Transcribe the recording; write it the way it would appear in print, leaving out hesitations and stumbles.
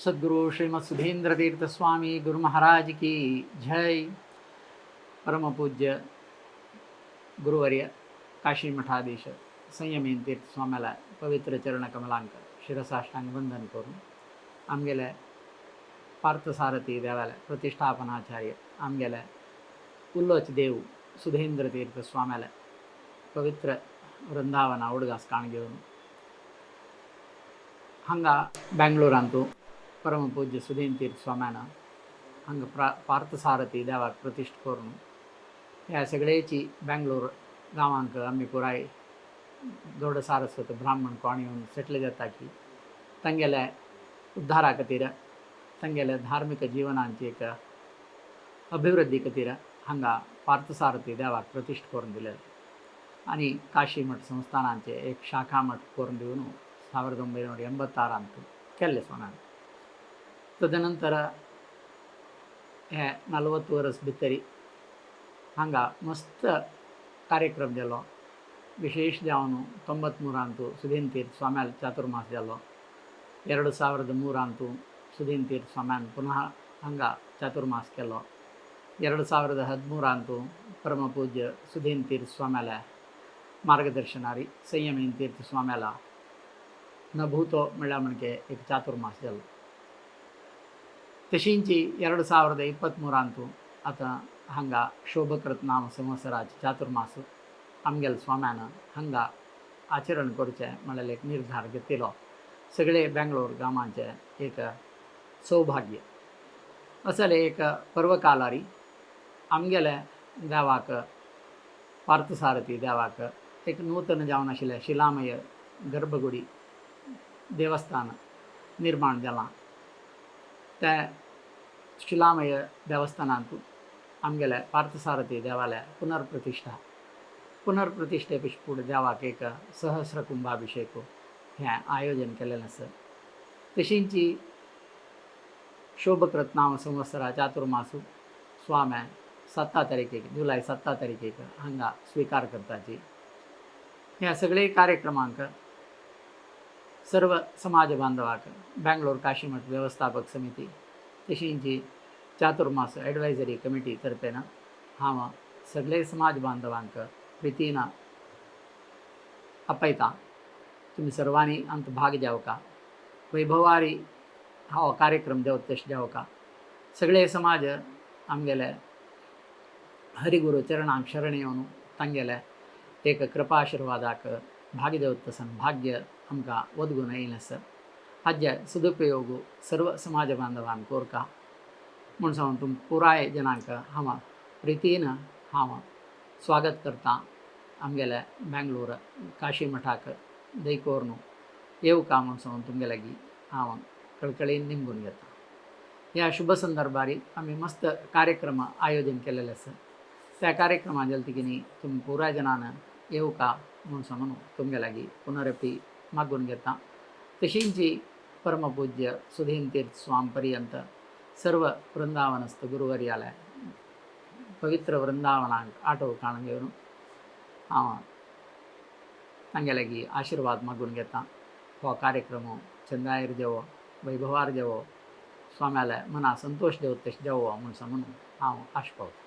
सद्गुरु श्रीमद सुधींद्र तीर्थ स्वामी गुरु महाराज की जय. परमपूज्य गुरुवर्य काशी मठाधीश संयमीन तीर्थ स्वाम्याला पवित्र चरण कमलांक शिरसाष्टांग वंदन करून आमगेल्या पार्थसारथी देवाला प्रतिष्ठापनाचार्य आमगेल्या उल्लोच देव सुधींद्र तीर्थ स्वाम्याला पवित्र वृंदावन आवडगास काण घेऊन हांगा बेंगलोरांतू परमपूज्य सुधीन तीर्थ स्वाम्यानं हांगा पार्थसारथी देवाक प्रतिश्ठ करून ह्या सगळ्याची बेंगलोर गांवांक आमी पुराय दौड सारस्वत ब्राह्मण कोण येवन सेटल जाता की तांगेल्या उद्धारा खातीर तांगेल्या धार्मिक जिवनांची एक अभिवृद्धी खातीर हांगा पार्थसारथी देवाक प्रतिश्ठ करून दिले आनी काशी मठ संस्थानांचे एक शाखा मठ करून दिवन 1986 केल्ले स्वाम्यान. तदनंतर हे 40 वर्स भितरी हांगा मस्त कार्यक्रम जालो. विशेष जावन 93 सुधीन तीर्थ स्वाम्याल चातुर्मास जालो. 2003 सुधीन तीर्थ स्वाम्यान पुनः हांगा चातुर्मास केलो. 2013 परमपूज्य सुधीन तीर्थ स्वाम्याला मार्गदर्शनारी संयमीन तीर्थ स्वाम्याला नभूतो म्हणल्यार म्हणजे एक चातुर्मास जालो. तशींची 2023 आतां हांगा शोभकृत नाम संवत्सराचे चातुर्मास आमगेल स्वाम्यान हांगा आचरण करचें म्हणल्यार एक निर्धार घेतिलो. सगळे बेंगलोर गांवांचे एक सौभाग्य असले एक पर्वकालारी आमगेले देवाक पार्थसारथी देवाक एक नूतन जावन आशिल्लें शिलामय गर्भगुडी देवस्थान निर्माण जालां. त्या शिलामय देवस्थानांत आमगेल्या पार्थसारथी देवाल्या पुनर्प्रतिष्ठे पिशपूड देवाक एक सहस्र कुंभाभिषेक हें आयोजन केलेलें आसा. तशींची शोभकृत नाम संवत्सरा चातुर्मास स्वाम्या 7 तारीखेक जुलय 7 तारीखेक हांगा स्विकार करताची. ह्या सगळे कार्यक्रमांक सर्व समाज बांधवाक बेंगलोर काशी मठ व्यवस्थापक समिती तशींची चातुर्मास एडवायझरी कमिटी तर्फेन हांव सगळे समाज बांधवांक प्रितीन आपयता. तुमी सर्वांनी अंत भाग जेवका वैभवारी हो कार्यक्रम देंवत तशें जेवका. सगळे समाज आमगेले हरिगुरू चरणांक शरण येवन तांगेले एक कृपा आशिर्वादाक भाग देंवत तसन भाग्य आमकां वदगून येयलें आसा. हाजे सदुपयोग सर्व समाज बांधवांक कोरता म्हूण सांगून तुम पुराय जनांक हांव प्रितीन हांव स्वागत करता. आमगेल्या बेंगलोर काशी मठाक देखोरून येवका म्हूण सांगून तुमगे लागीं हांव कळकळीन निमगून घेता. ह्या शुभ संदर्भारी आमी मस्त कार्यक्रम आयोजन केलेले आसा. त्या कार्यक्रमा जल्तिकिनी तुम पुराय जनान येवका म्हूण सांगून तुमगे लागीं पुनरपी मागून घेता. तशींची परमपूज्य सुधीन तीर्थ स्वामी पर्यंत सर्व वृंदावनस्थ गुरुवर्याला पवित्र वृंदावनाक आठव काण घेवन हांव तांगे लागीं आशिर्वाद मागून घेता. हो कार्यक्रम चंदायेर देवो वैभवार देवो स्वाम्याला मना संतोष देव तशें देवो म्हूण सांगून हांव आशा पावता.